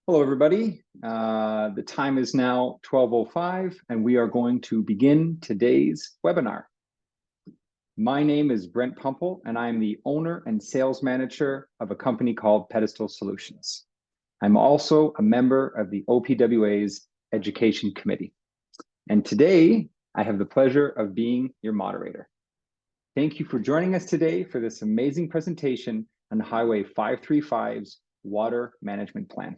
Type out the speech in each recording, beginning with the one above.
Hello, everybody. The time is now 12:05, and we are going to begin today's webinar. My name is Brent Pumple, and I am the owner and sales manager of a company called Pedestal Solutions. I'm also a member of the OPWA's Education Committee. And today, I have the pleasure of being your moderator. Thank you for joining us today for this amazing presentation on Highway 535's Water Management Plan.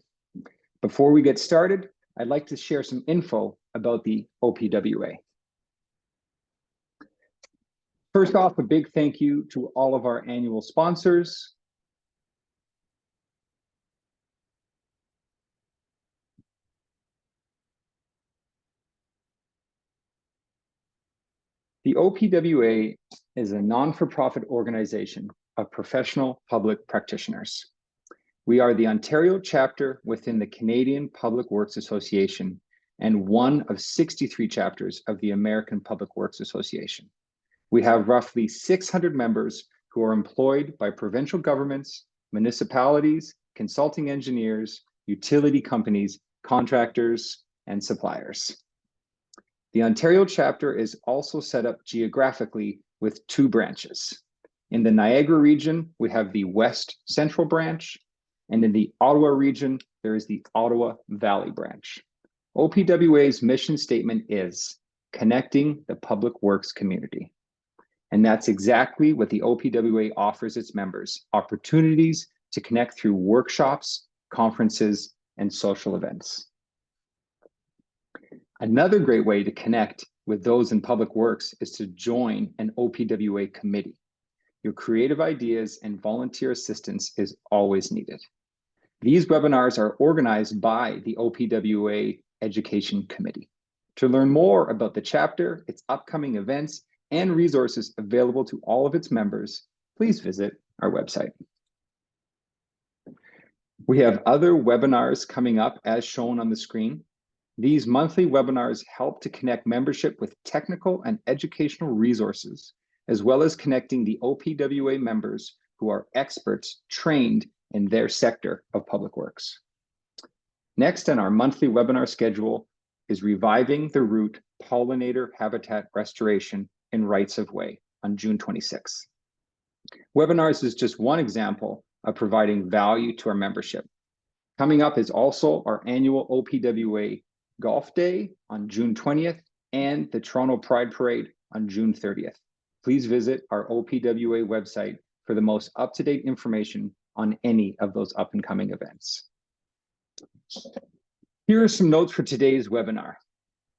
Before we get started, I'd like to share some info about the OPWA. First off, a big thank you to all of our annual sponsors. The OPWA is a non-for-profit organization of professional public practitioners. We are the Ontario chapter within the Canadian Public Works Association and one of 63 chapters of the American Public Works Association. We have roughly 600 members who are employed by provincial governments, municipalities, consulting engineers, utility companies, contractors, and suppliers. The Ontario chapter is also set up geographically with two branches. In the Niagara region, we have the West Central branch, and in the Ottawa region, there is the Ottawa Valley branch. OPWA's mission statement is connecting the public works community. And that's exactly what the OPWA offers its members, opportunities to connect through workshops, conferences, and social events. Another great way to connect with those in public works is to join an OPWA committee. Your creative ideas and volunteer assistance is always needed. These webinars are organized by the OPWA Education Committee. To learn more about the chapter, its upcoming events, and resources available to all of its members, please visit our website. We have other webinars coming up as shown on the screen. These monthly webinars help to connect membership with technical and educational resources, as well as connecting the OPWA members who are experts trained in their sector of public works. Next on our monthly webinar schedule is Reviving the Root Pollinator Habitat Restoration in Rights of Way on June 26th. Webinars is just one example of providing value to our membership. Coming up is also our annual OPWA Golf Day on June 20th and the Toronto Pride Parade on June 30th. Please visit our OPWA website for the most up-to-date information on any of those up-and-coming events. Here are some notes for today's webinar.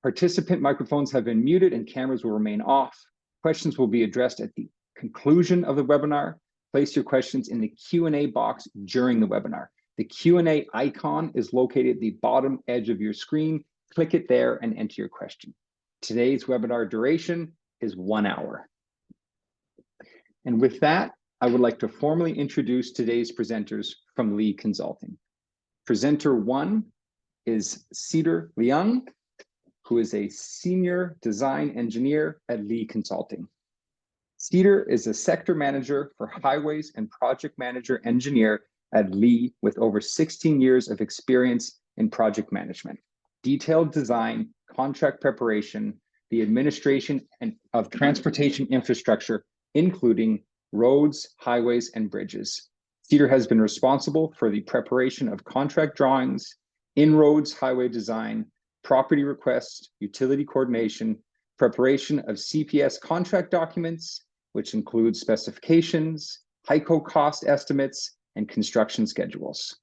Participant microphones have been muted and cameras will remain off. Questions will be addressed at the conclusion of the webinar. Place your questions in the Q&A box during the webinar. The Q&A icon is located at the bottom edge of your screen. Click it there and enter your question. Today's webinar duration is 1 hour. And with that, I would like to formally introduce today's presenters from Lee Consulting. Presenter 1 is Cedar Leung, who is a senior design engineer at Lee Consulting. Cedar is a sector manager for highways and project manager engineer at Lee with over 16 years of experience in project management, detailed design, contract preparation, the administration of transportation infrastructure, including roads, highways, and bridges. Cedar has been responsible for the preparation of contract drawings, in-roads highway design, property requests, utility coordination, preparation of CPS contract documents, which include specifications, HICO cost estimates, and construction schedules.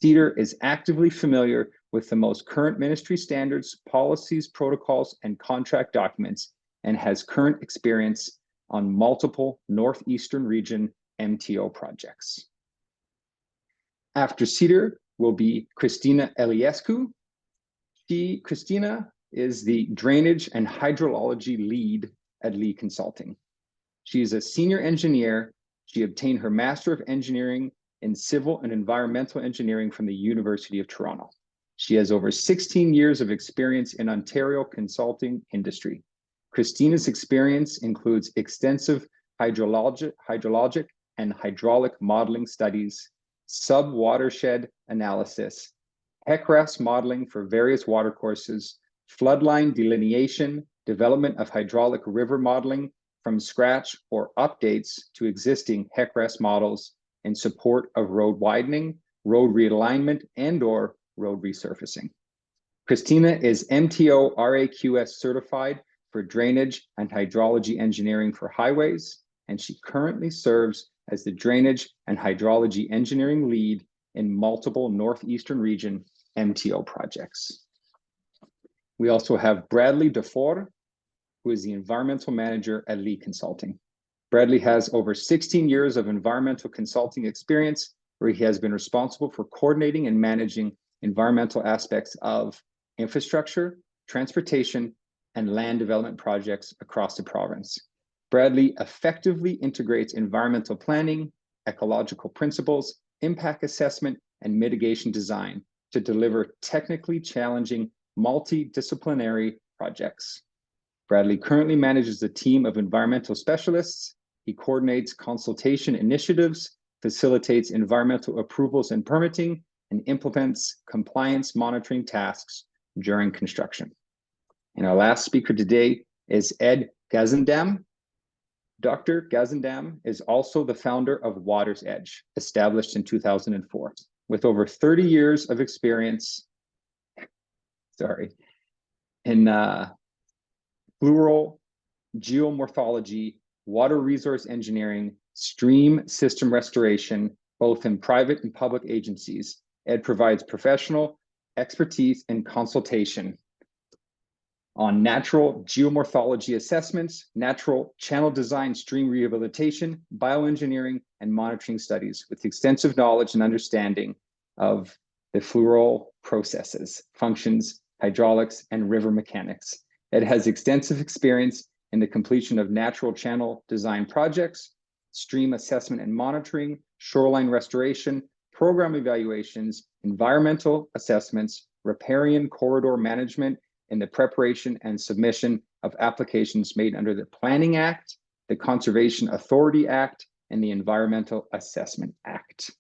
Cedar is actively familiar with the most current ministry standards, policies, protocols, and contract documents, and has current experience on multiple Northeastern Region MTO projects. After Cedar will be Christina Eliescu. Christina is the drainage and hydrology lead at Lee Consulting. She is a senior engineer. She obtained her Master of Engineering in Civil and Environmental Engineering from the University of Toronto. She has over 16 years of experience in Ontario consulting industry. Christina's experience includes extensive hydrologic and hydraulic modeling studies, sub-watershed analysis, HECRAS modeling for various watercourses, floodline delineation, development of hydraulic river modeling from scratch or updates to existing HECRAS models in support of road widening, road realignment, and/or road resurfacing. Christina is MTO RAQS certified for drainage and hydrology engineering for highways, and she currently serves as the drainage and hydrology engineering lead in multiple Northeastern Region MTO projects. We also have Bradley Dufour, who is the environmental manager at Lee Consulting. Bradley has over 16 years of environmental consulting experience, where he has been responsible for coordinating and managing environmental aspects of infrastructure, transportation, and land development projects across the province. Bradley effectively integrates environmental planning, ecological principles, impact assessment, and mitigation design to deliver technically challenging multidisciplinary projects. Bradley currently manages a team of environmental specialists. He coordinates consultation initiatives, facilitates environmental approvals and permitting, and implements compliance monitoring tasks during construction. And our last speaker today is Ed Gazendam. Dr. Gazendam is also the founder of Water's Edge, established in 2004. With over 30 years of experience, in fluoral, geomorphology, water resource engineering, stream system restoration, both in private and public agencies, Ed provides professional expertise and consultation on natural geomorphology assessments, natural channel design, stream rehabilitation, bioengineering, and monitoring studies with extensive knowledge and understanding of the fluoral processes, functions, hydraulics, and river mechanics. Ed has extensive experience in the completion of natural channel design projects, stream assessment and monitoring, shoreline restoration, program evaluations, environmental assessments, riparian corridor management, and the preparation and submission of applications made under the Planning Act, the Conservation Authority Act, and the Environmental Assessment Act.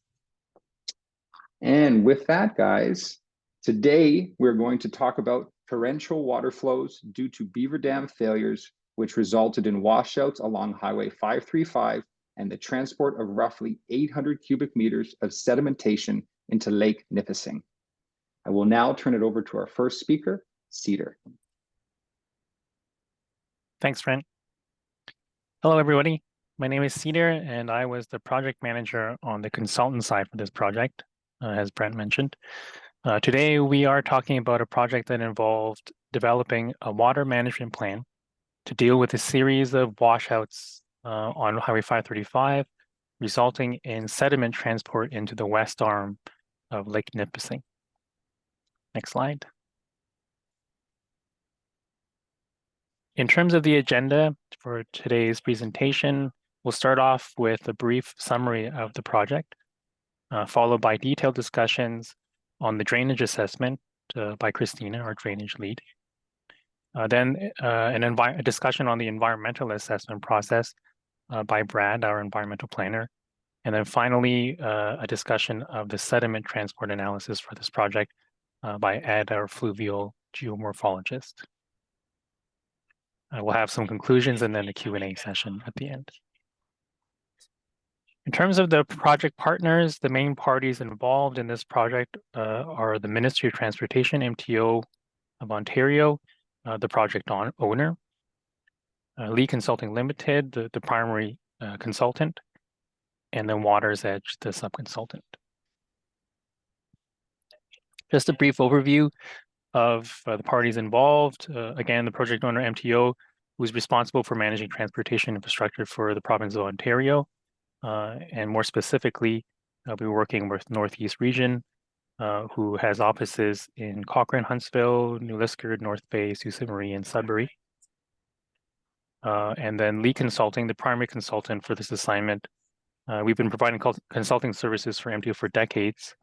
And with that, guys, today we're going to talk about torrential water flows due to beaver dam failures, which resulted in washouts along Highway 535 and the transport of roughly 800 cubic meters of sedimentation into Lake Nipissing. I will now turn it over to our first speaker, Cedar. Thanks, Brent. Hello, everybody. My name is Cedar, and I was the project manager on the consultant side for this project, as Brent mentioned. Today, we are talking about a project that involved developing a water management plan to deal with a series of washouts on Highway 535, resulting in sediment transport into the west arm of Lake Nipissing. Next slide. In terms of the agenda for today's presentation, we'll start off with a brief summary of the project, followed by detailed discussions on the drainage assessment by Christina, our drainage lead. Then a discussion on the environmental assessment process by Brad, our environmental planner. And then finally, a discussion of the sediment transport analysis for this project by Ed, our fluvial geomorphologist. We'll have some conclusions and then a Q&A session at the end. In terms of the project partners, the main parties involved in this project are the Ministry of Transportation, MTO of Ontario, the project owner, Lee Consulting Limited, the primary consultant, and then Water's Edge, the subconsultant. Just a brief overview of the parties involved. Again, the project owner, MTO, who is responsible for managing transportation infrastructure for the province of Ontario. And more specifically, we're working with Northeast Region, who has offices in Cochrane, Huntsville, New Liskeard, North Bay, Sault Ste. Marie, and Sudbury. And then Lee Consulting, the primary consultant for this assignment. We've been providing consulting services for MTO for decades.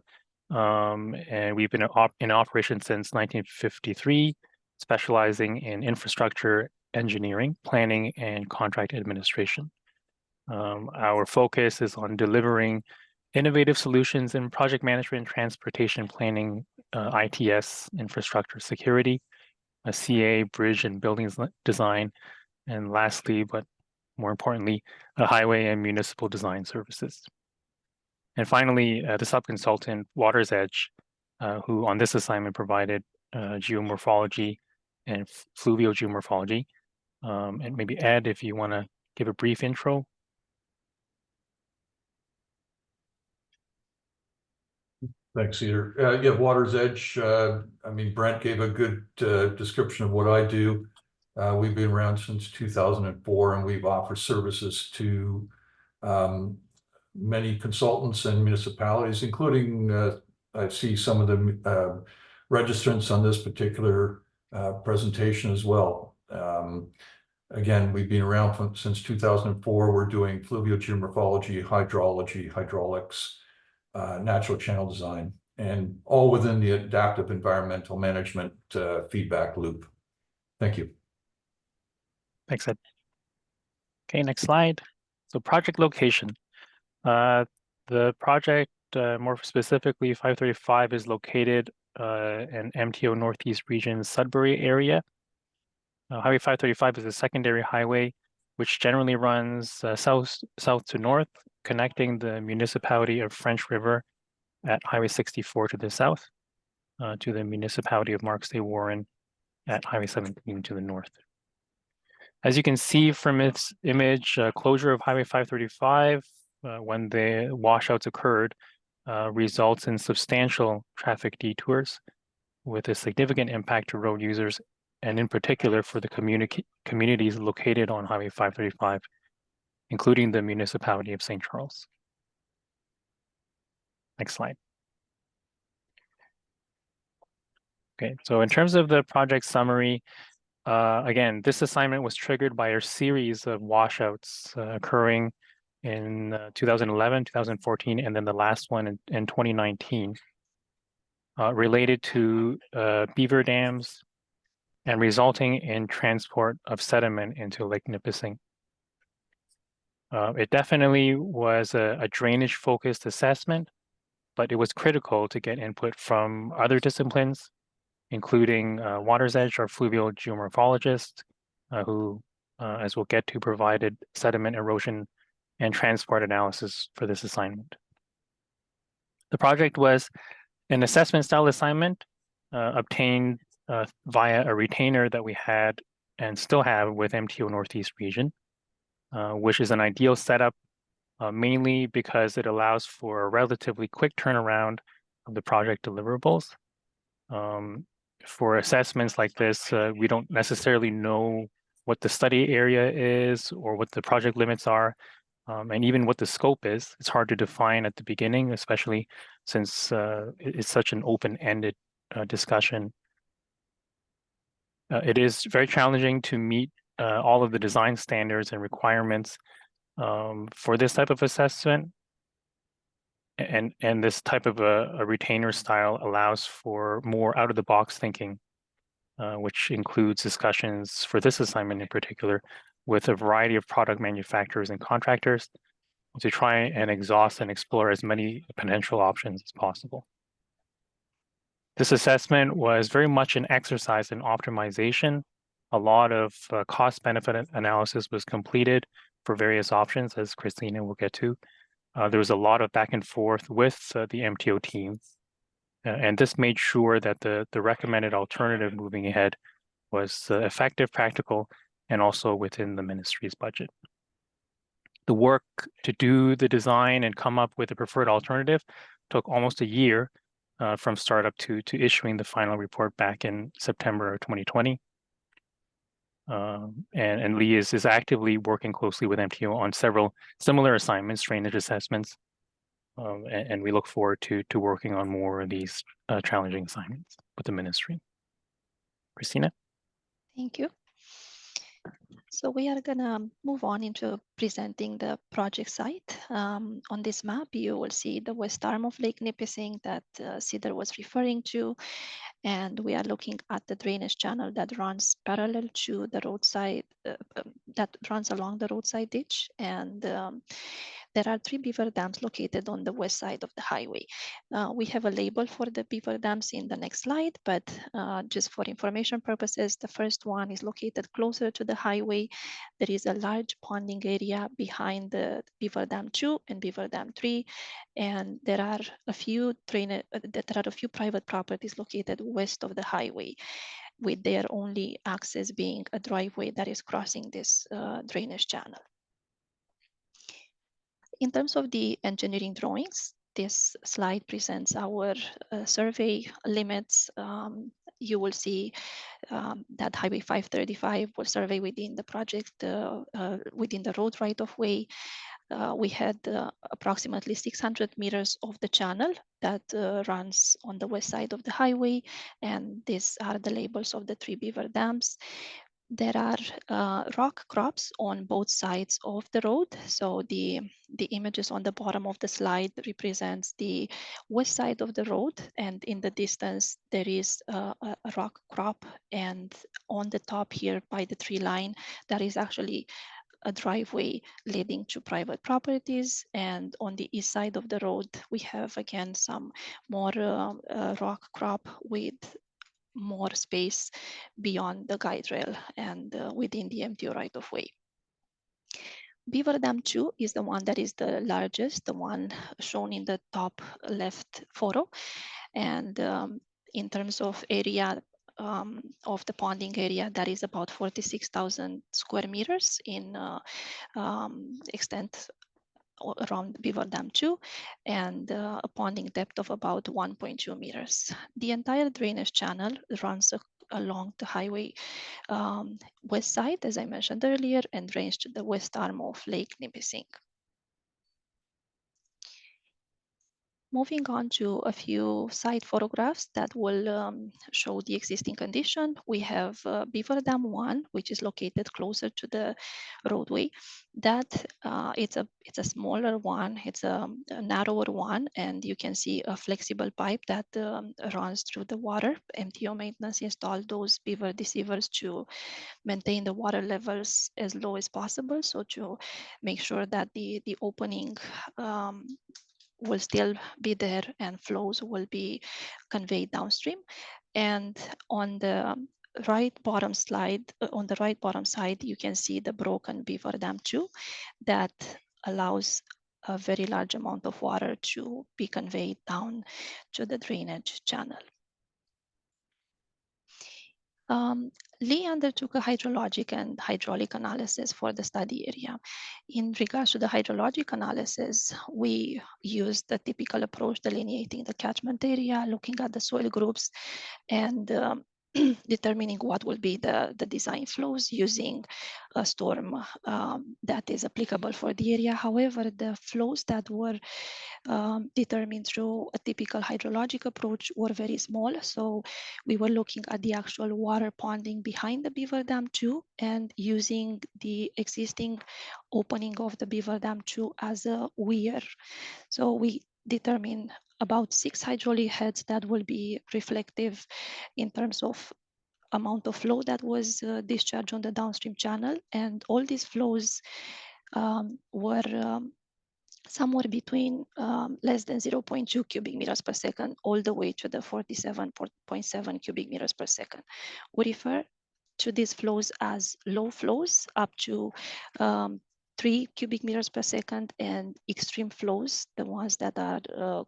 And we've been in operation since 1953, specializing in infrastructure engineering, planning, and contract administration. Our focus is on delivering innovative solutions in project management, transportation planning, ITS, infrastructure security, a CA, bridge and buildings design, and lastly, but more importantly, a highway and municipal design services. And finally, the subconsultant, Water's Edge, who on this assignment provided geomorphology and fluvial geomorphology. And maybe Ed, if you want to give a brief intro. Thanks, Cedar. Yeah, Water's Edge. I mean, Brent gave a good description of what I do. We've been around since 2004, and we've offered services to many consultants and municipalities, including I see some of the registrants on this particular presentation as well. Again, we've been around since 2004. We're doing fluvial geomorphology, hydrology, hydraulics, natural channel design, and all within the adaptive environmental management feedback loop. Thank you. Thanks, Ed. Okay, next slide. So project location. The project, more specifically 535, is located in MTO Northeast Region Sudbury area. Highway 535 is a secondary highway which generally runs south to north, connecting the municipality of French River at Highway 64 to the south, to the municipality of Marks-Day Warren at Highway 17 to the north. As you can see from its image, closure of Highway 535 when the washouts occurred results in substantial traffic detours with a significant impact to road users, and in particular for the communities located on Highway 535, including the municipality of St. Charles. Next slide. Okay, so in terms of the project summary, again, this assignment was triggered by a series of washouts occurring in 2011, 2014, and then the last one in 2019, related to beaver dams and resulting in transport of sediment into Lake Nipissing. It definitely was a drainage-focused assessment, but it was critical to get input from other disciplines, including Water's Edge, our fluvial geomorphologist, who, as we'll get to, provided sediment erosion and transport analysis for this assignment. The project was an assessment-style assignment obtained via a retainer that we had and still have with MTO Northeast Region, which is an ideal setup mainly because it allows for a relatively quick turnaround of the project deliverables. For assessments like this, we don't necessarily know what the study area is or what the project limits are, and even what the scope is. It's hard to define at the beginning, especially since it's such an open-ended discussion. It is very challenging to meet all of the design standards and requirements for this type of assessment. And this type of a retainer style allows for more out-of-the-box thinking, which includes discussions for this assignment in particular with a variety of product manufacturers and contractors to try and exhaust and explore as many potential options as possible. This assessment was very much an exercise in optimization. A lot of cost-benefit analysis was completed for various options, as Christina will get to. There was a lot of back and forth with the MTO team, and this made sure that the recommended alternative moving ahead was effective, practical, and also within the ministry's budget. The work to do the design and come up with a preferred alternative took almost a year from startup to issuing the final report back in September of 2020. And Lee is actively working closely with MTO on several similar assignments, drainage assessments, and we look forward to working on more of these challenging assignments with the ministry. Christina? Thank you. So we are gonna move on into presenting the project site. On this map, you will see the west arm of Lake Nipissing that Cedar was referring to. And we are looking at the drainage channel that runs parallel to the roadside, that runs along the roadside ditch. And There are 3 beaver dams located on the west side of the highway. We have a label for the beaver dams in the next slide, but just for information purposes, the first one is located closer to the highway. There is a large ponding area behind the Beaver Dam 2 and Beaver Dam 3, and there are a few private properties located west of the highway, with their only access being a driveway that is crossing this drainage channel. In terms of the engineering drawings, this slide presents our survey limits. You will see that Highway 535 was surveyed within the project, within the road right-of-way. We had approximately 600 meters of the channel that runs on the west side of the highway, and these are the labels of the 3 beaver dams. There are rock crops on both sides of the road. So the images on the bottom of the slide represents the west side of the road, and in the distance there is a rock crop, and on the top here by the tree line that is actually a driveway leading to private properties. And on the east side of the road we have again some more rock crop with more space beyond the guide rail and within the MTO right-of-way. Beaver Dam 2 is the one that is the largest, the one shown in the top left photo. And in terms of area of the ponding area, that is about 46,000 square meters in extent around Beaver Dam 2, and a ponding depth of about 1.2 meters. The entire drainage channel runs along the highway west side, as I mentioned earlier, and drains to the west arm of Lake Nipissing. Moving on to a few site photographs that will show the existing condition. We have Beaver Dam 1, which is located closer to the roadway. That it's a smaller one, it's a narrower one, and you can see a flexible pipe that runs through the water. MTO maintenance installed those beaver deceivers to maintain the water levels as low as possible, so to make sure that the opening will still be there and flows will be conveyed downstream. And on the right bottom slide, on the right bottom side, you can see the broken Beaver Dam 2 that allows a very large amount of water to be conveyed down to the drainage channel. Lee undertook a hydrologic and hydraulic analysis for the study area. In regards to the hydrologic analysis, we used the typical approach delineating the catchment area, looking at the soil groups, and determining what will be the design flows using a storm that is applicable for the area. However, the flows that were determined through a typical hydrologic approach were very small. So we were looking at the actual water ponding behind the Beaver Dam 2 and using the existing opening of the Beaver Dam 2 as a weir. So we determined about 6 hydraulic heads that will be reflective in terms of amount of flow that was discharged on the downstream channel. And all these flows were somewhere between less than 0.2 cubic meters per second all the way to the 47.7 cubic meters per second. We refer to these flows as low flows up to 3 cubic meters per second, and extreme flows, the ones that are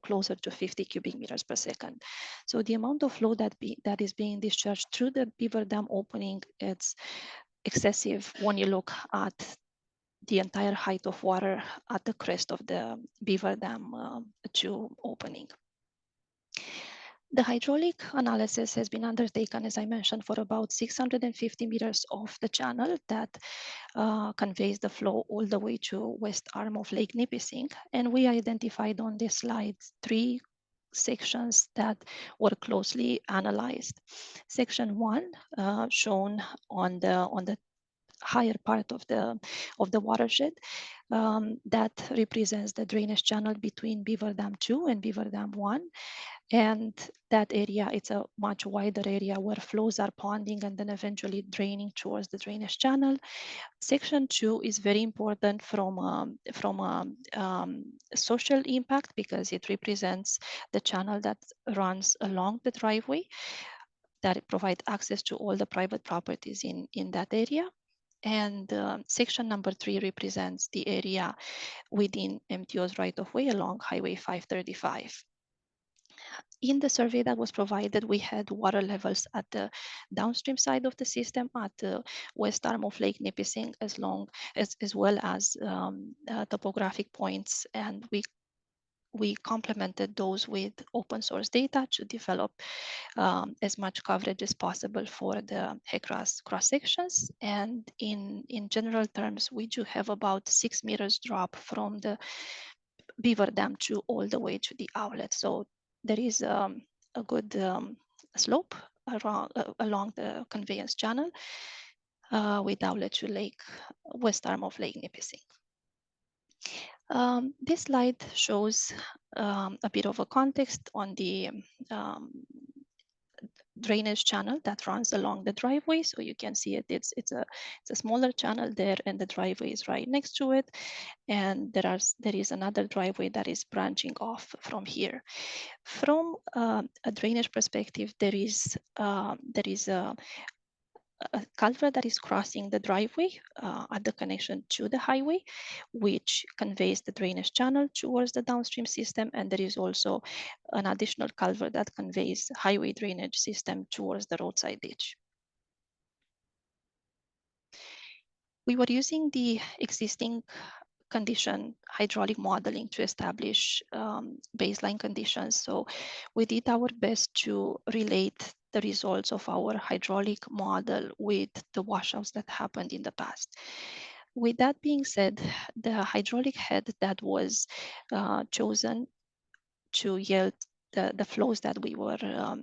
closer to 50 cubic meters per second. So the amount of flow that is being discharged through the Beaver Dam opening, it's excessive when you look at the entire height of water at the crest of the Beaver Dam 2 opening. The hydraulic analysis has been undertaken, as I mentioned, for about 650 meters of the channel that conveys the flow all the way to west arm of Lake Nipissing. And we identified on this slide 3 sections that were closely analyzed. Section 1, shown on the higher part of the watershed. That represents the drainage channel between Beaver Dam 2 and Beaver Dam 1. And that area, it's a much wider area where flows are ponding and then eventually draining towards the drainage channel. Section 2 is very important from social impact because it represents the channel that runs along the driveway that provide access to all the private properties in that area. And section number 3 represents the area within MTO's right-of-way along Highway 535. In the survey that was provided, we had water levels at the downstream side of the system at the west arm of Lake Nipissing, as well as topographic points, and we complemented those with open source data to develop as much coverage as possible for the HECRAS cross sections. And in general terms, we do have about 6 meters drop from the Beaver Dam to all the way to the outlet. So there is a good slope along the conveyance channel with outlet to Lake, west arm of Lake Nipissing. This slide shows a bit of a context on the drainage channel that runs along the driveway. So you can see it, it's a smaller channel there, and the driveway is right next to it. And there is another driveway that is branching off from here. From a drainage perspective, there is a culvert that is crossing the driveway at the connection to the highway, which conveys the drainage channel towards the downstream system. And there is also an additional culvert that conveys highway drainage system towards the roadside ditch. We were using the existing condition hydraulic modeling to establish baseline conditions. So we did our best to relate the results of our hydraulic model with the washouts that happened in the past. With that being said, the hydraulic head that was chosen to yield the flows that we were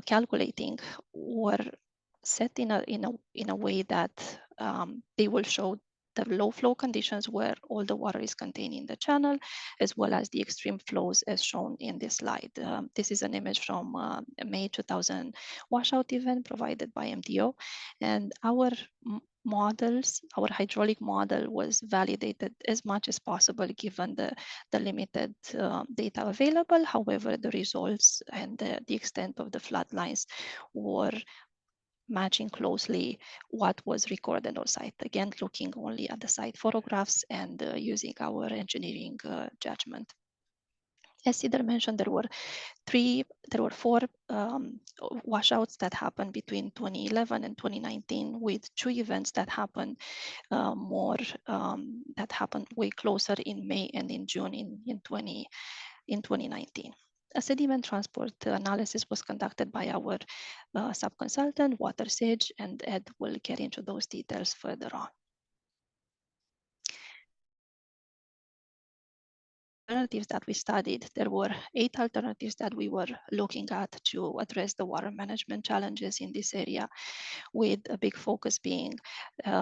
calculating were set in a way that they will show the low flow conditions where all the water is contained in the channel, as well as the extreme flows as shown in this slide. This is an image from May 2000 washout event provided by MDO. And our models, our hydraulic model was validated as much as possible given the limited data available. However, the results and the extent of the flood lines were matching closely what was recorded on site. Again, looking only at the site photographs and using our engineering judgment. As Cedar mentioned, there were 4 washouts that happened between 2011 and 2019, with 2 events that happened that happened way closer in May and in June in 2019. A sediment transport analysis was conducted by our subconsultant, WaterSage, and Ed will get into those details further on. Alternatives that we studied, there were 8 alternatives that we were looking at to address the water management challenges in this area, with a big focus being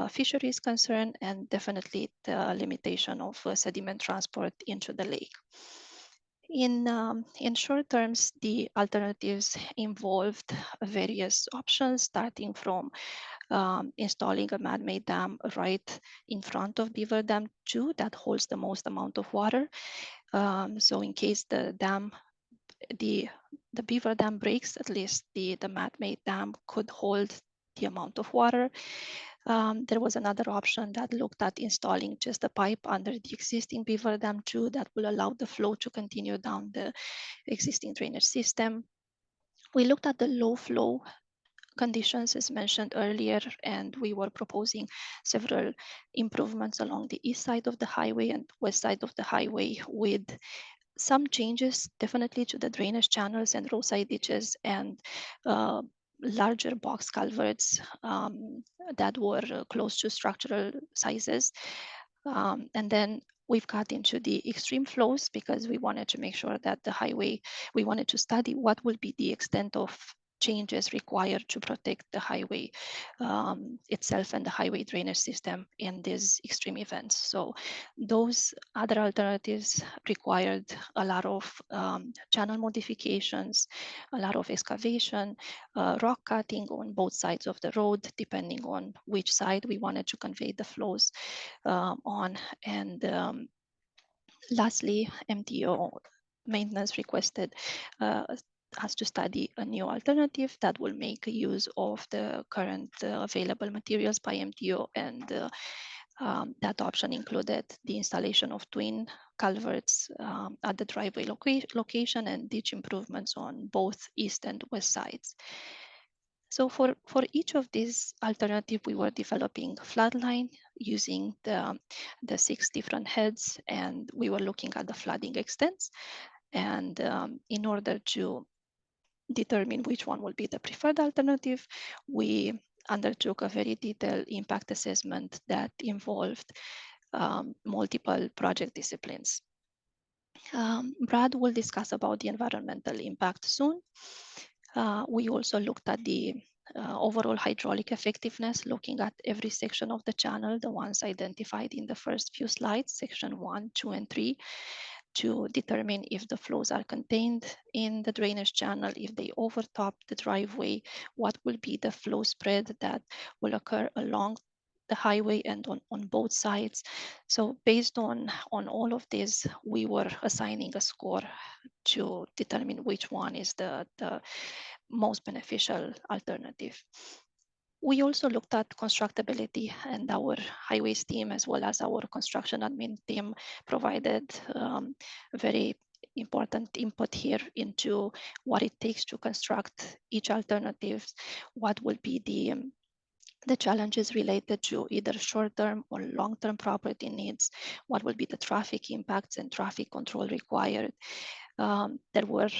fisheries concern and definitely the limitation of sediment transport into the lake. In short terms, the alternatives involved various options, starting from installing a man-made dam right in front of Beaver Dam 2 that holds the most amount of water. So in case the Beaver Dam breaks, at least the man-made dam could hold the amount of water. There was another option that looked at installing just a pipe under the existing Beaver Dam 2 that will allow the flow to continue down the existing drainage system. We looked at the low flow conditions as mentioned earlier, and we were proposing several improvements along the east side of the highway and west side of the highway, with some changes definitely to the drainage channels and roadside ditches and larger box culverts that were close to structural sizes. And then we've got into the extreme flows because we wanted to make sure that the highway, we wanted to study what will be the extent of changes required to protect the highway itself and the highway drainage system in these extreme events. So those other alternatives required a lot of channel modifications, a lot of excavation, rock cutting on both sides of the road, depending on which side we wanted to convey the flows on. And lastly, MTO maintenance requested us to study a new alternative that will make use of the current available materials by MTO, and that option included the installation of twin culverts at the driveway location and ditch improvements on both east and west sides. So for each of these alternatives, we were developing floodline using the 6 different heads, and we were looking at the flooding extents. And in order to determine which one will be the preferred alternative, we undertook a very detailed impact assessment that involved multiple project disciplines. Brad will discuss about the environmental impact soon. We also looked at the overall hydraulic effectiveness, looking at every section of the channel, the ones identified in the first few slides, section 1, 2, and 3, to determine if the flows are contained in the drainage channel, if they overtop the driveway, what will be the flow spread that will occur along the highway and on both sides. So based on all of this, we were assigning a score to determine which one is the most beneficial alternative. We also looked at constructability, and our highways team, as well as our construction admin team, provided very important input here into what it takes to construct each alternative, what will be the challenges related to either short-term or long-term property needs, what will be the traffic impacts and traffic control required. There were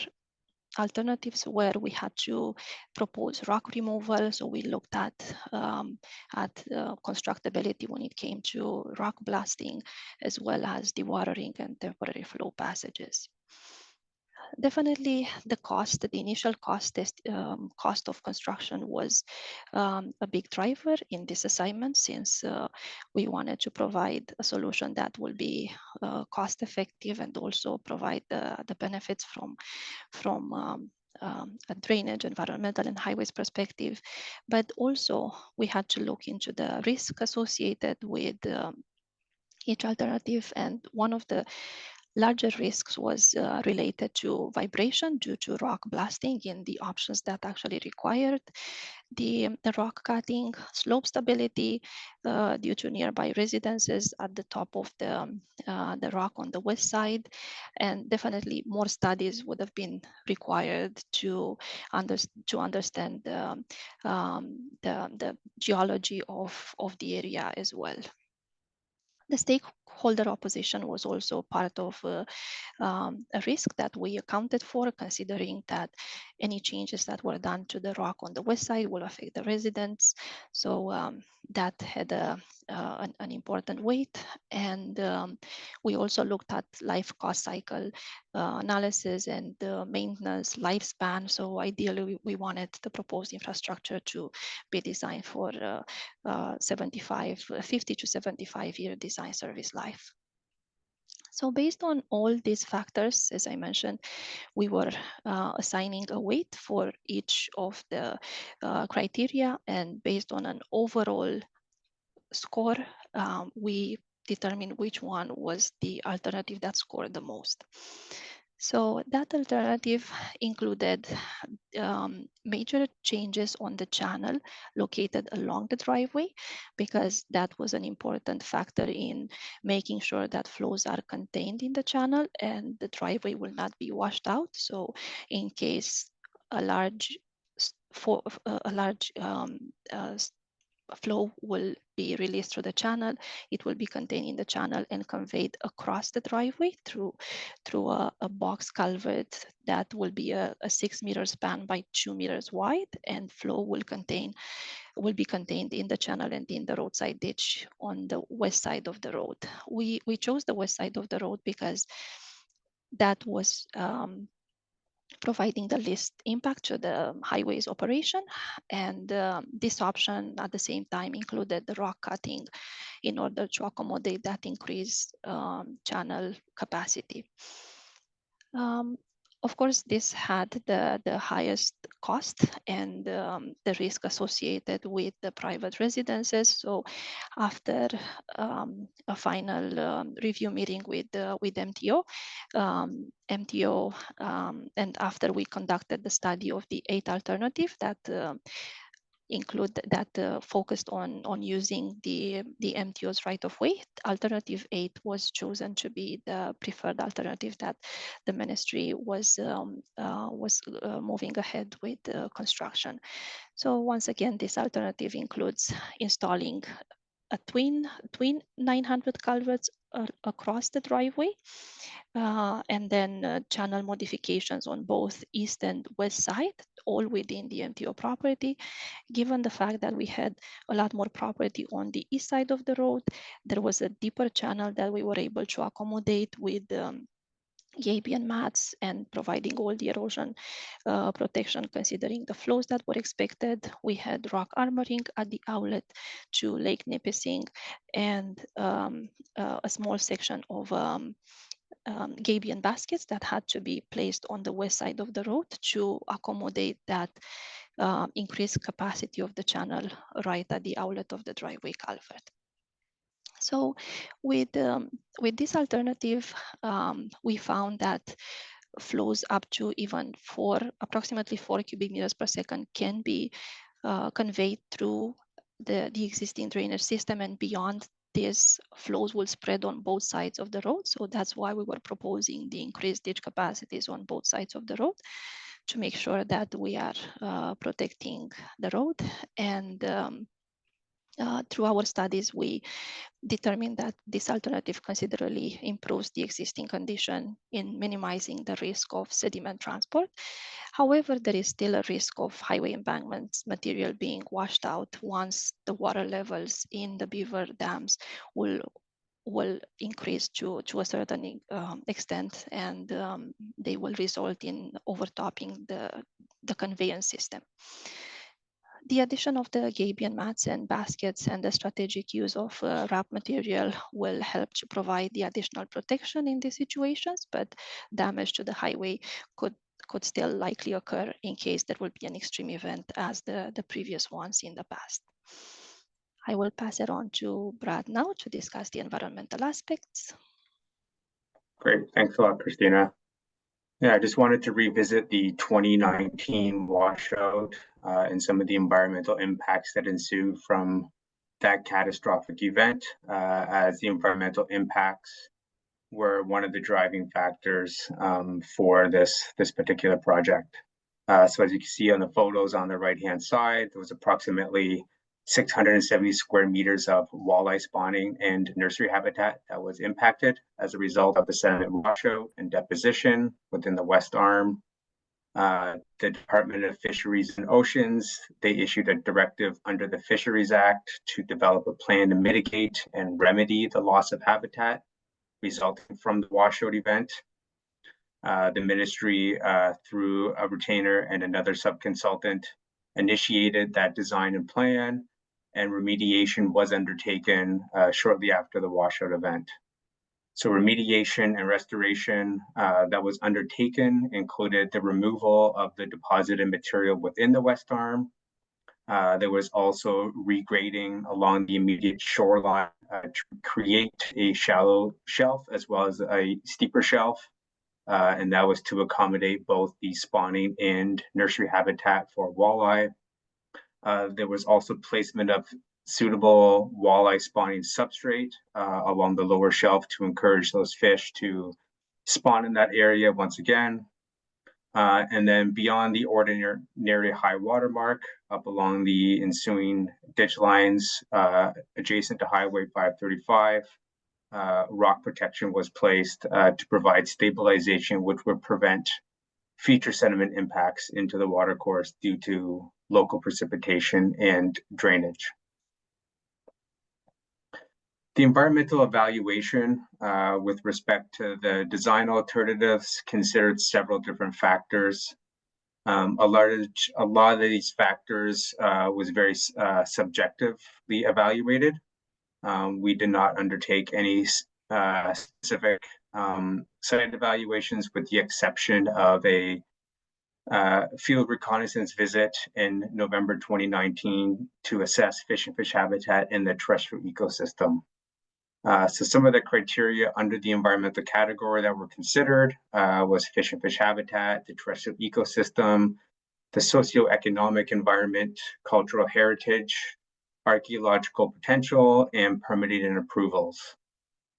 alternatives where we had to propose rock removal. So we looked at constructability when it came to rock blasting, as well as dewatering and temporary flow passages. Definitely the initial cost of construction was a big driver in this assignment, since we wanted to provide a solution that will be cost effective and also provide the benefits from a drainage, environmental, and highways perspective. But also we had to look into the risk associated with each alternative, and one of the larger risks was related to vibration due to rock blasting in the options that actually required the rock cutting, slope stability due to nearby residences at the top of the rock on the west side. And definitely more studies would have been required to understand the geology of the area as well. The stakeholder opposition was also part of a risk that we accounted for, considering that any changes that were done to the rock on the west side will affect the residents. So that had an important weight. And we also looked at life cost cycle analysis and maintenance lifespan. So ideally, we wanted the proposed infrastructure to be designed for 50 to 75 year design service life. So based on all these factors, as I mentioned, we were assigning a weight for each of the criteria, and based on an overall score, we determined which one was the alternative that scored the most. So that alternative included major changes on the channel located along the driveway, because that was an important factor in making sure that flows are contained in the channel and the driveway will not be washed out. So in case a large flow will be released through the channel, it will be contained in the channel and conveyed across the driveway through a box culvert that will be a 6 meter span by 2 meters wide, and flow will be contained in the channel and in the roadside ditch on the west side of the road. We chose the west side of the road because that was providing the least impact to the highway's operation. And this option at the same time included the rock cutting in order to accommodate that increased channel capacity. Of course, this had the highest cost and the risk associated with the private residences. So after a final review meeting with MTO, and after we conducted the study of the 8 alternative that focused on using the MTO's right of way, alternative 8 was chosen to be the preferred alternative that the ministry was moving ahead with construction. So once again, this alternative includes installing a twin 900 culverts across the driveway, and then channel modifications on both east and west side, all within the MTO property. Given the fact that we had a lot more property on the east side of the road, there was a deeper channel that we were able to accommodate with Gabion mats and providing all the erosion protection considering the flows that were expected. We had rock armoring at the outlet to Lake Nipissing and a small section of Gabion baskets that had to be placed on the west side of the road to accommodate that increased capacity of the channel right at the outlet of the driveway culvert. So with this alternative, we found that flows up to even approximately 4 cubic meters per second can be conveyed through the existing drainage system, and beyond these flows will spread on both sides of the road. So that's why we were proposing the increased ditch capacities on both sides of the road to make sure that we are protecting the road. And through our studies, we determined that this alternative considerably improves the existing condition in minimizing the risk of sediment transport. However, there is still a risk of highway embankments material being washed out once the water levels in the beaver dams will increase to a certain extent, and they will result in overtopping the conveyance system. The addition of the Gabion mats and baskets and the strategic use of wrap material will help to provide the additional protection in these situations, but damage to the highway could still likely occur in case there will be an extreme event as the previous ones in the past. I will pass it on to Brad now to discuss the environmental aspects. Great, thanks a lot, Christina. Yeah, I just wanted to revisit the 2019 washout and some of the environmental impacts that ensued from that catastrophic event, as the environmental impacts were one of the driving factors for this particular project. So as you can see on the photos on the right-hand side, there was approximately 670 square meters of walleye spawning and nursery habitat that was impacted as a result of the sediment washout and deposition within the West Arm. The Department of Fisheries and Oceans, they issued a directive under the Fisheries Act to develop a plan to mitigate and remedy the loss of habitat resulting from the washout event. The ministry, through a retainer and another subconsultant, initiated that design and plan, and remediation was undertaken shortly after the washout event. So remediation and restoration that was undertaken included the removal of the deposited material within the West Arm. There was also regrading along the immediate shoreline to create a shallow shelf as well as a steeper shelf. And that was to accommodate both the spawning and nursery habitat for walleye. There was also placement of suitable walleye spawning substrate along the lower shelf to encourage those fish to spawn in that area once again. And then beyond the ordinary high water mark, up along the ensuing ditch lines adjacent to Highway 535, rock protection was placed to provide stabilization, which would prevent future sediment impacts into the watercourse due to local precipitation and drainage. The environmental evaluation with respect to the design alternatives considered several different factors. A lot of these factors was very subjectively evaluated. We did not undertake any specific site evaluations, with the exception of a field reconnaissance visit in November 2019 to assess fish and fish habitat in the terrestrial ecosystem. So some of the criteria under the environmental category that were considered was fish and fish habitat, the terrestrial ecosystem, the socioeconomic environment, cultural heritage, archaeological potential, and permitting and approvals.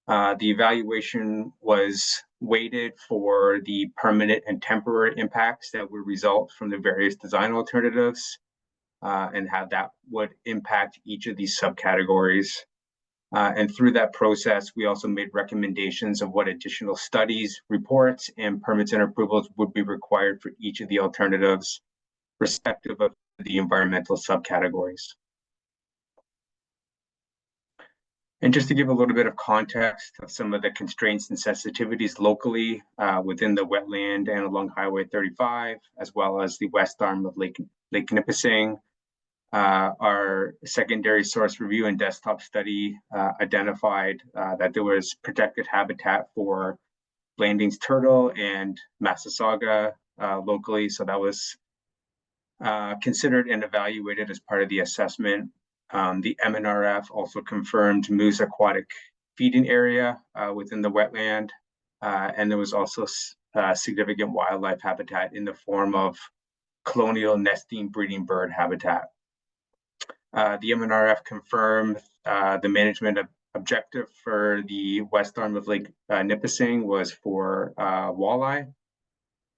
The evaluation was weighted for the permanent and temporary impacts that would result from the various design alternatives and how that would impact each of these subcategories. And through that process, we also made recommendations of what additional studies, reports, and permits and approvals would be required for each of the alternatives, respective of the environmental subcategories. And just to give a little bit of context of some of the constraints and sensitivities locally within the wetland and along Highway 35, as well as the west arm of Lake Nipissing, our secondary source review and desktop study identified that there was protected habitat for Blanding's turtle and Massasauga locally. So that was considered and evaluated as part of the assessment. The MNRF also confirmed moose aquatic feeding area within the wetland. And there was also significant wildlife habitat in the form of colonial nesting breeding bird habitat. The MNRF confirmed the management objective for the west arm of Lake Nipissing was for walleye,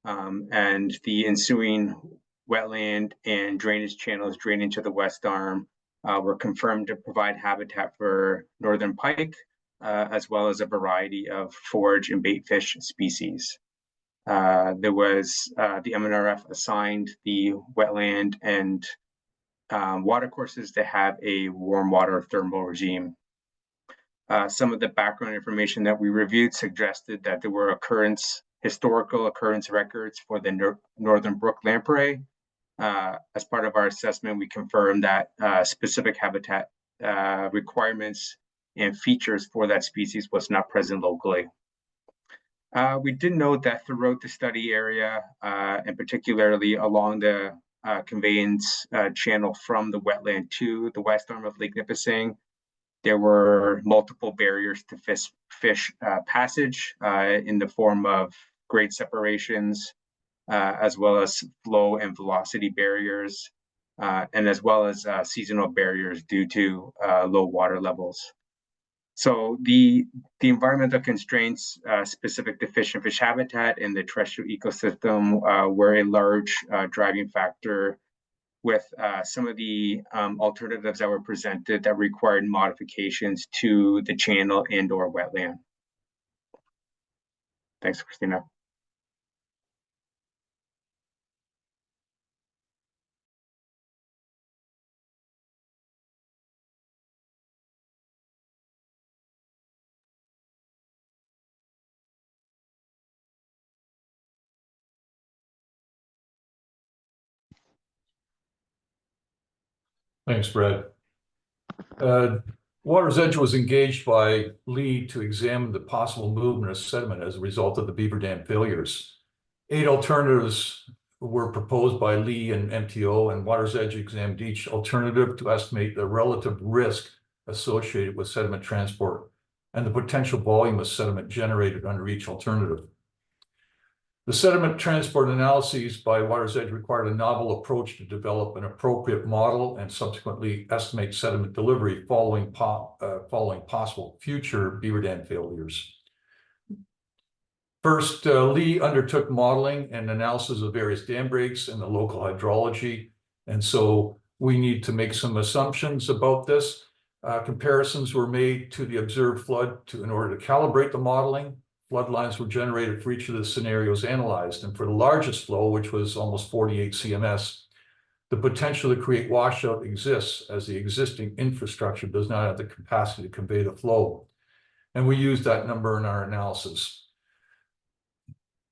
and the ensuing wetland and drainage channels draining to the west arm were confirmed to provide habitat for northern pike, as well as a variety of forage and bait fish species. There was the MNRF assigned the wetland and watercourses to have a warm water thermal regime. Some of the background information that we reviewed suggested that there were historical occurrence records for the Northern Brook lamprey. As part of our assessment, we confirmed that specific habitat requirements and features for that species was not present locally. We did note that throughout the study area, and particularly along the conveyance channel from the wetland to the west arm of Lake Nipissing, there were multiple barriers to fish passage in the form of grade separations, as well as flow and velocity barriers, and as well as seasonal barriers due to low water levels. So the environmental constraints specific to fish and fish habitat in the terrestrial ecosystem were a large driving factor, with some of the alternatives that were presented that required modifications to the channel and/or wetland. Thanks, Christina. Thanks, Brad. Water's Edge was engaged by Lee to examine the possible movement of sediment as a result of the beaver dam failures. 8 alternatives were proposed by Lee and MTO, and Water's Edge examined each alternative to estimate the relative risk associated with sediment transport and the potential volume of sediment generated under each alternative. The sediment transport analyses by Water's Edge required a novel approach to develop an appropriate model and subsequently estimate sediment delivery following possible future beaver dam failures. First, Lee undertook modeling and analysis of various dam breaks and the local hydrology. And so we need to make some assumptions about this. Comparisons were made to the observed flood in order to calibrate the modeling. Flood lines were generated for each of the scenarios analyzed. And for the largest flow, which was almost 48 CMS, The potential to create washout exists as the existing infrastructure does not have the capacity to convey the flow. And we use that number in our analysis.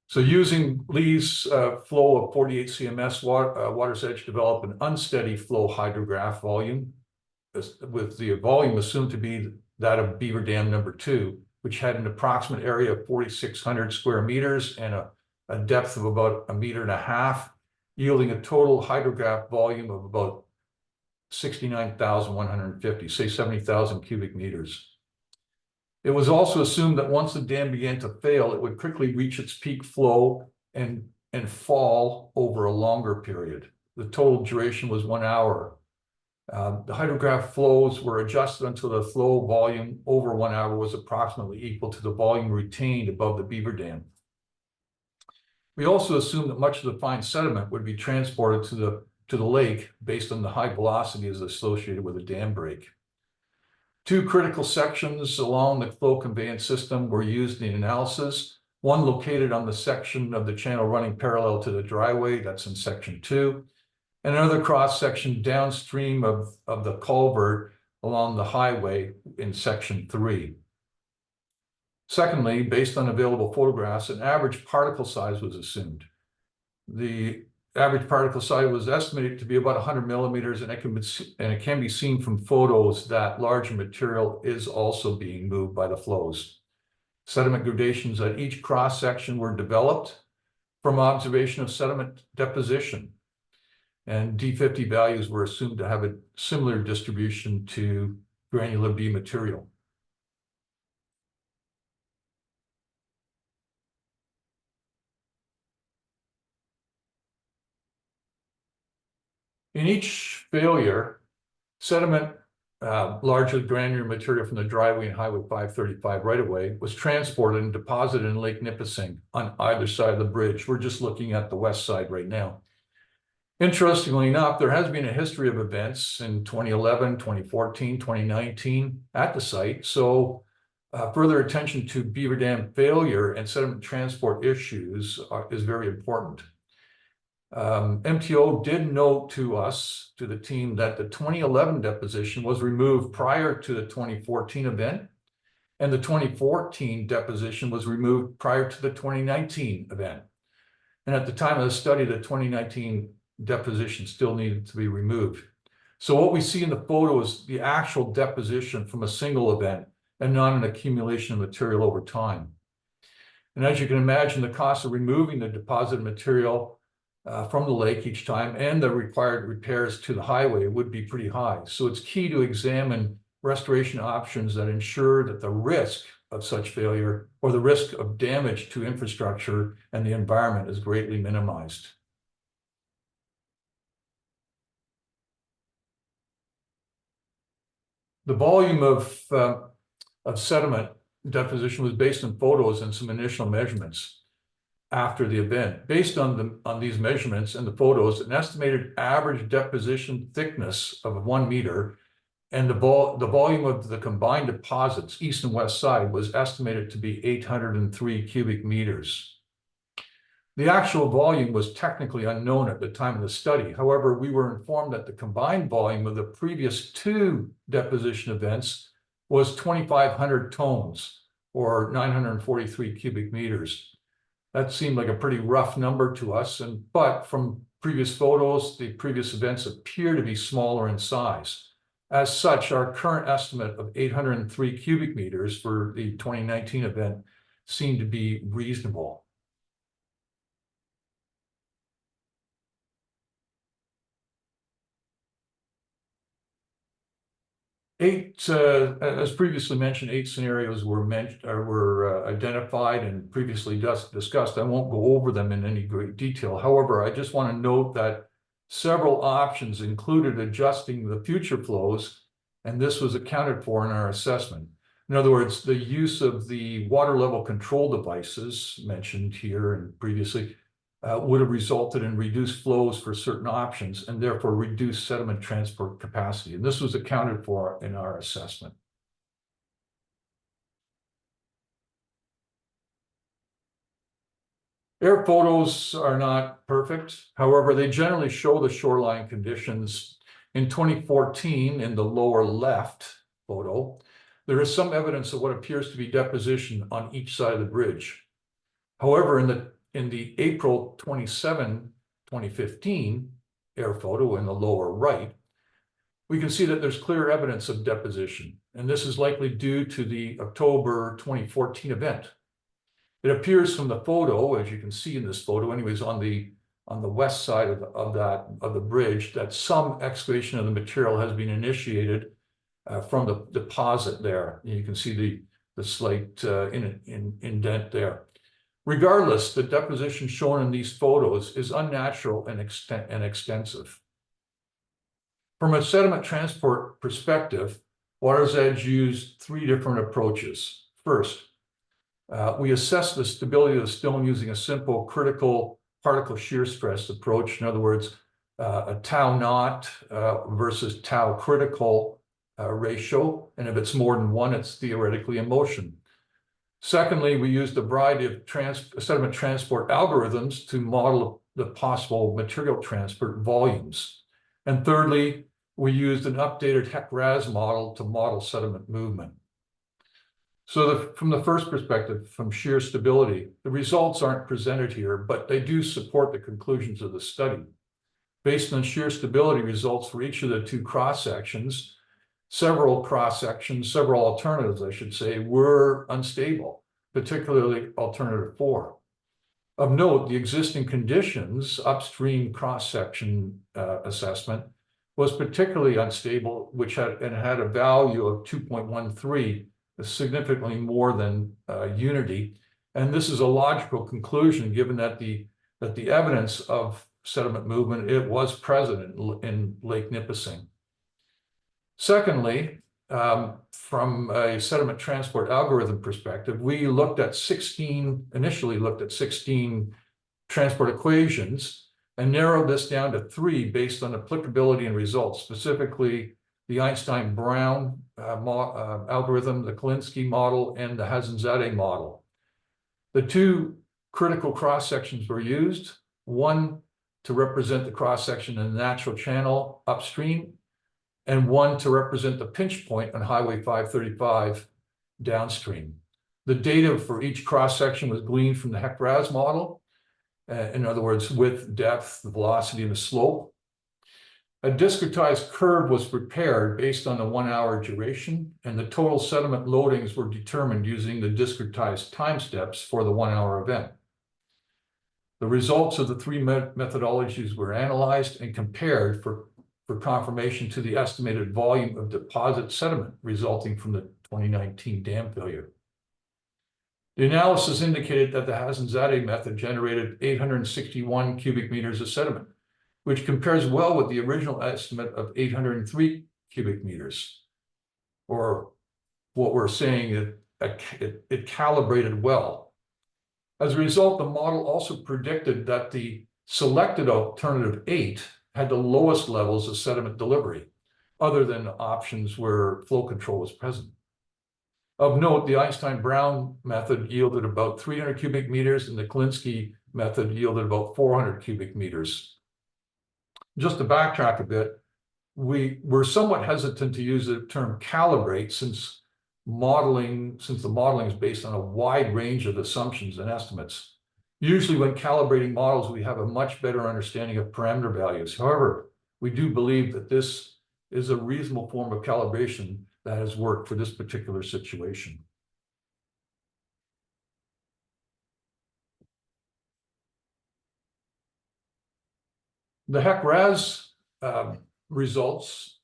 So using Lee's flow of 48 CMS, Water's Edge developed an unsteady flow hydrograph volume, with the volume assumed to be that of Beaver Dam number 2, which had an approximate area of 4,600 square meters and a depth of about 1.5 meters, yielding a total hydrograph volume of about 69,150, say 70,000 cubic meters. It was also assumed that once the dam began to fail, it would quickly reach its peak flow and fall over a longer period. The total duration was 1 hour. The hydrograph flows were adjusted until the flow volume over 1 hour was approximately equal to the volume retained above the beaver dam. We also assumed that much of the fine sediment would be transported to the lake based on the high velocities associated with a dam break. 2 critical sections along the flow conveyance system were used in the analysis. One located on the section of the channel running parallel to the driveway, that's in section 2, and another cross section downstream of the culvert along the highway in section 3. Secondly, based on available photographs, an average particle size was assumed. The average particle size was estimated to be about 100 millimeters, and it can be seen from photos that larger material is also being moved by the flows. Sediment gradations at each cross section were developed from observation of sediment deposition, and D50 values were assumed to have a similar distribution to granular B material. In each failure, sediment, largely granular material from the driveway and Highway 535 right-of-way, was transported and deposited in Lake Nipissing on either side of the bridge. We're just looking at the west side right now. Interestingly enough, there has been a history of events in 2011, 2014, 2019 at the site. So further attention to beaver dam failure and sediment transport issues is very important. MTO did note to us, to the team, that the 2011 deposition was removed prior to the 2014 event, and the 2014 deposition was removed prior to the 2019 event. And at the time of the study, the 2019 deposition still needed to be removed. So what we see in the photo is the actual deposition from a single event and not an accumulation of material over time. And as you can imagine, the cost of removing the deposited material from the lake each time and the required repairs to the highway would be pretty high. So it's key to examine restoration options that ensure that the risk of such failure or the risk of damage to infrastructure and the environment is greatly minimized. The volume of sediment deposition was based on photos and some initial measurements after the event. Based on these measurements and the photos, an estimated average deposition thickness of 1 meter and the volume of the combined deposits, east and west side, was estimated to be 803 cubic meters. The actual volume was technically unknown at the time of the study. However, we were informed that the combined volume of the previous 2 deposition events was 2,500 tons, or 943 cubic meters. That seemed like a pretty rough number to us, but from previous photos, the previous events appear to be smaller in size. As such, our current estimate of 803 cubic meters for the 2019 event seemed to be reasonable. As previously mentioned, 8 scenarios were identified and previously discussed. I won't go over them in any great detail. However, I just want to note that several options included adjusting the future flows, and this was accounted for in our assessment. In other words, the use of the water level control devices mentioned here and previously would have resulted in reduced flows for certain options and therefore reduced sediment transport capacity. And this was accounted for in our assessment. Air photos are not perfect. However, they generally show the shoreline conditions. In 2014, in the lower left photo, there is some evidence of what appears to be deposition on each side of the bridge. However, in the April 27, 2015 air photo in the lower right, we can see that there's clear evidence of deposition, and this is likely due to the October 2014 event. It appears from the photo, as you can see in this photo, anyways, on the west side of the bridge, that some excavation of the material has been initiated from the deposit there. You can see the slight indent there. Regardless, the deposition shown in these photos is unnatural and extensive. From a sediment transport perspective, Water's Edge used 3 different approaches. First, we assess the stability of the stone using a simple critical particle shear stress approach. In other words, a tau naught versus tau critical ratio. And if it's more than 1, it's theoretically in motion. Secondly, we used a variety of sediment transport algorithms to model the possible material transport volumes. And thirdly, we used an updated HEC-RAS model to model sediment movement. So from the first perspective, from shear stability, the results aren't presented here, but they do support the conclusions of the study. Based on shear stability results for each of the 2 cross-sections, several alternatives, I should say, were unstable, particularly alternative 4. Of note, the existing conditions upstream cross-section assessment was particularly unstable, which had a value of 2.13, significantly more than unity. And this is a logical conclusion, given that the evidence of sediment movement, it was present in Lake Nipissing. Secondly, from a sediment transport algorithm perspective, we initially looked at 16 transport equations and narrowed this down to 3 based on applicability and results, specifically the Einstein-Brown algorithm, the Kolinsky model, and the Hasanzadeh model. The 2 critical cross-sections were used, one to represent the cross-section in the natural channel upstream, and one to represent the pinch point on Highway 535 downstream. The data for each cross-section was gleaned from the HEC-RAS model. In other words, width, depth, the velocity, and the slope. A discretized curve was prepared based on the 1-hour duration, and the total sediment loadings were determined using the discretized time steps for the 1-hour event. The results of the 3 methodologies were analyzed and compared for confirmation to the estimated volume of deposit sediment resulting from the 2019 dam failure. The analysis indicated that the Hasanzadeh method generated 861 cubic meters of sediment, which compares well with the original estimate of 803 cubic meters. Or what we're saying, it calibrated well. As a result, the model also predicted that the selected alternative 8 had the lowest levels of sediment delivery, other than options where flow control was present. Of note, the Einstein-Brown method yielded about 300 cubic meters, and the Kolinsky method yielded about 400 cubic meters. Just to backtrack a bit, we were somewhat hesitant to use the term calibrate since the modeling is based on a wide range of assumptions and estimates. Usually when calibrating models, we have a much better understanding of parameter values. However, we do believe that this is a reasonable form of calibration that has worked for this particular situation. The HEC-RAS results,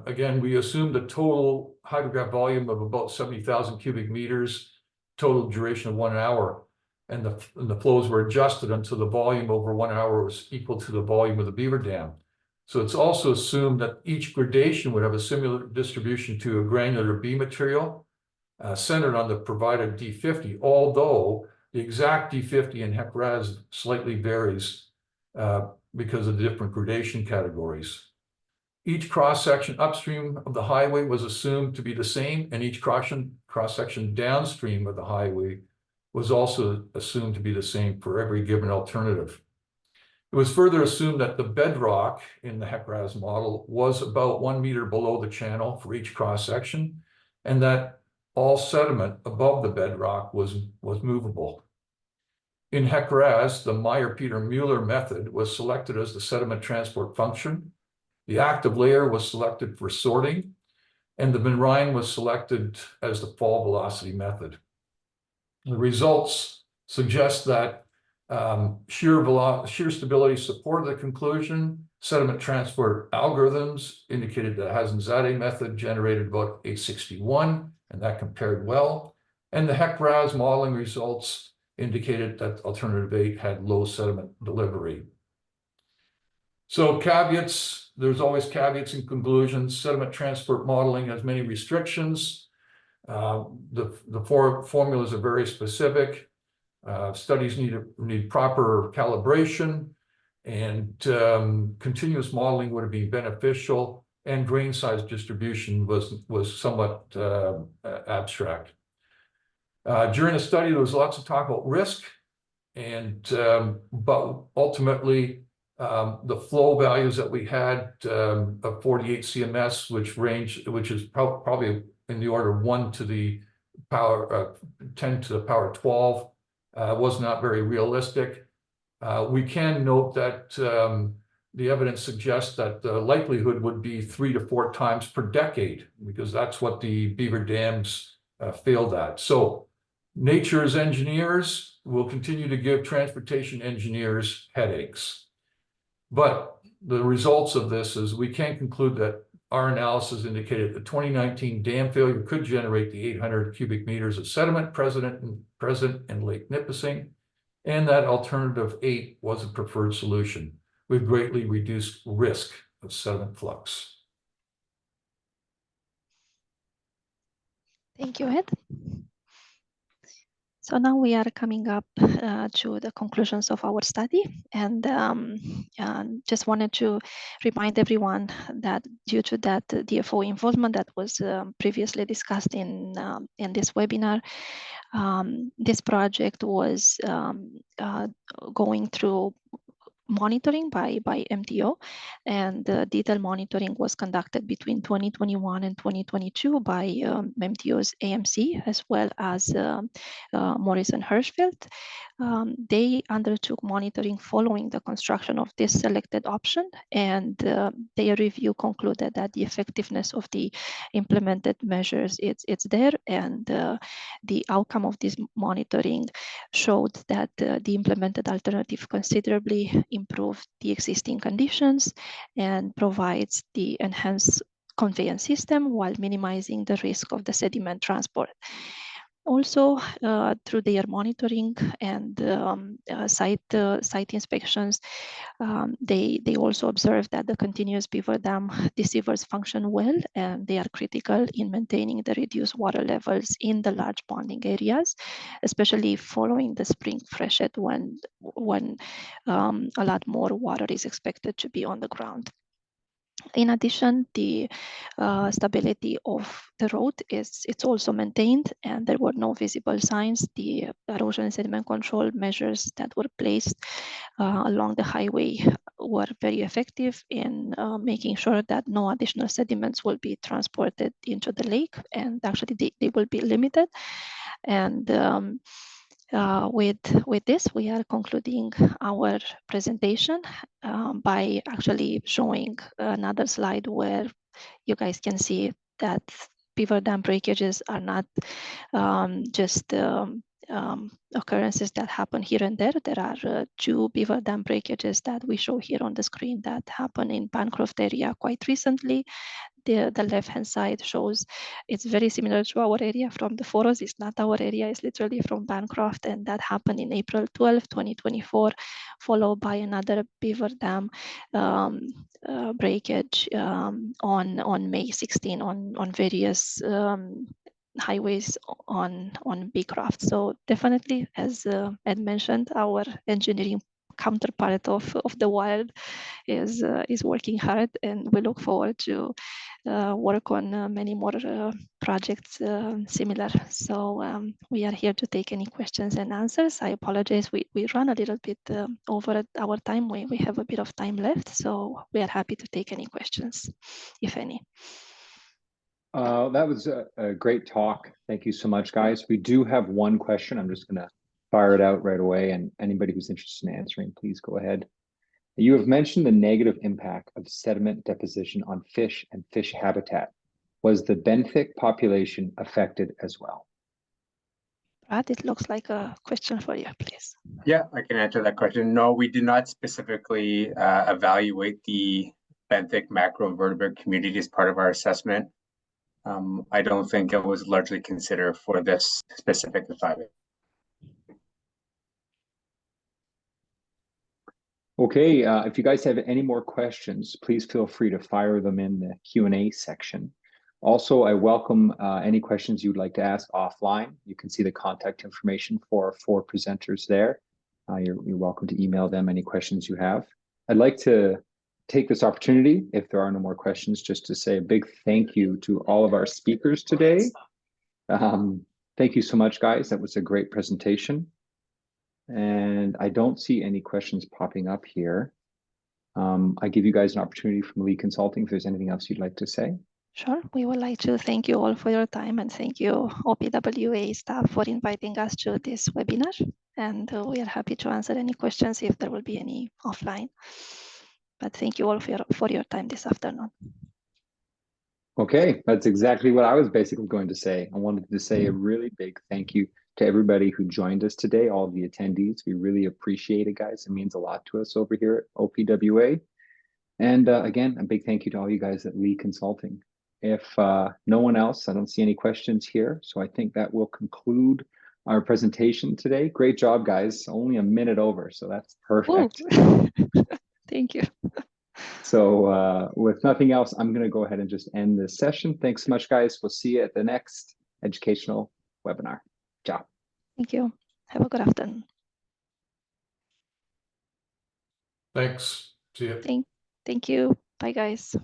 again, we assumed a total hydrograph volume of about 70,000 cubic meters, total duration of 1 hour, and the flows were adjusted until the volume over 1 hour was equal to the volume of the beaver dam. So it's also assumed that each gradation would have a similar distribution to a granular B material centered on the provided D50, although the exact D50 in HEC-RAS slightly varies because of the different gradation categories. Each cross-section upstream of the highway was assumed to be the same, and each cross-section downstream of the highway was also assumed to be the same for every given alternative. It was further assumed that the bedrock in the HEC-RAS model was about 1 meter below the channel for each cross-section, and that all sediment above the bedrock was movable. In HEC-RAS, the Meyer-Peter-Mueller method was selected as the sediment transport function. The active layer was selected for sorting, and the benign was selected as the fall velocity method. The results suggest that shear stability supported the conclusion. Sediment transport algorithms indicated that Hazen-Zadeh method generated about 861, and that compared well. And the HEC-RAS modeling results indicated that alternative 8 had low sediment delivery. So caveats, there's always caveats and conclusions. Sediment transport modeling has many restrictions. The formulas are very specific. Studies need proper calibration, and continuous modeling would have been beneficial, and grain size distribution was somewhat abstract. During the study, there was lots of talk about risk, and but ultimately the flow values that we had of 48 CMS, which is probably in the order of 1 to the power 10 to the power 12, was not very realistic. We can note that the evidence suggests that the likelihood would be 3 to 4 times per decade, because that's what the beaver dams failed at. So nature's engineers will continue to give transportation engineers headaches. But the results of this is we can conclude that our analysis indicated the 2019 dam failure could generate the 800 cubic meters of sediment present in Lake Nipissing, and that alternative 8 was a preferred solution with greatly reduced risk of sediment flux. Thank you, Ed. So now we are coming up to the conclusions of our study, and just wanted to remind everyone that due to that DFO involvement that was previously discussed in this webinar, this project was going through monitoring by MTO, and detailed monitoring was conducted between 2021 and 2022 by MTO's AMC, as well as Morrison Hirschfeld. They undertook monitoring following the construction of this selected option, and their review concluded that the effectiveness of the implemented measures it's there, and the outcome of this monitoring showed that the implemented alternative considerably improved the existing conditions and provides the enhanced conveyance system while minimizing the risk of the sediment transport. Also, through their monitoring and site inspections, they also observed that the continuous beaver dam deceivers function well, and they are critical in maintaining the reduced water levels in the large ponding areas, especially following the spring freshet when a lot more water is expected to be on the ground. In addition, the stability of the road it's also maintained, and there were no visible signs. The erosion and sediment control measures that were placed along the highway were very effective in making sure that no additional sediments will be transported into the lake, and actually they will be limited. And with this, we are concluding our presentation by actually showing another slide where you guys can see that beaver dam breakages are not just occurrences that happen here and there. There are 2 beaver dam breakages that we show here on the screen that happen in Bancroft area quite recently. The left-hand side shows it's very similar to our area from the photos. It's not our area, it's literally from Bancroft, and that happened in April 12, 2024, followed by another beaver dam breakage on May 16 on various highways on Beecroft. So definitely, as Ed mentioned, our engineering counterpart of the wild is working hard, and we look forward to work on many more projects similar. So we are here to take any questions and answers. I apologize, we run a little bit over our time. We have a bit of time left, so we are happy to take any questions, if any. That was a great talk. Thank you so much, guys. We do have one question. I'm just going to fire it out right away. And anybody who's interested in answering, please go ahead. You have mentioned the negative impact of sediment deposition on fish and fish habitat. Was the benthic population affected as well? Brad, it looks like a question for you, please. Yeah, I can answer that question. No, we did not specifically evaluate the benthic macroinvertebrate community as part of our assessment. I don't think it was largely considered for this specific assignment. Okay, if you guys have any more questions, please feel free to fire them in the Q&A section. Also, I welcome any questions you'd like to ask offline. You can see the contact information for our 4 presenters there. You're welcome to email them any questions you have. I'd like to take this opportunity, if there are no more questions, just to say a big thank you to all of our speakers today. Thank you so much, guys. That was a great presentation. And I don't see any questions popping up here. I give you guys an opportunity from Lee Consulting if there's anything else you'd like to say. Sure. We would like to thank you all for your time, and thank you OPWA staff for inviting us to this webinar. And we are happy to answer any questions if there will be any offline. But thank you all for your time this afternoon. Okay, that's exactly what I was basically going to say. I wanted to say a really big thank you to everybody who joined us today, all the attendees. We really appreciate it, guys. It means a lot to us over here at OPWA. And again, a big thank you to all you guys at Lee Consulting. If no one else, I don't see any questions here. So I think that will conclude our presentation today. Great job, guys. Only a minute over, so that's perfect. Thank you. So with nothing else, I'm going to go ahead and just end this session. Thanks so much, guys. We'll see you at the next educational webinar. Ciao. Thank you. Have a good afternoon. Thanks. See you. Thank you. Bye, guys.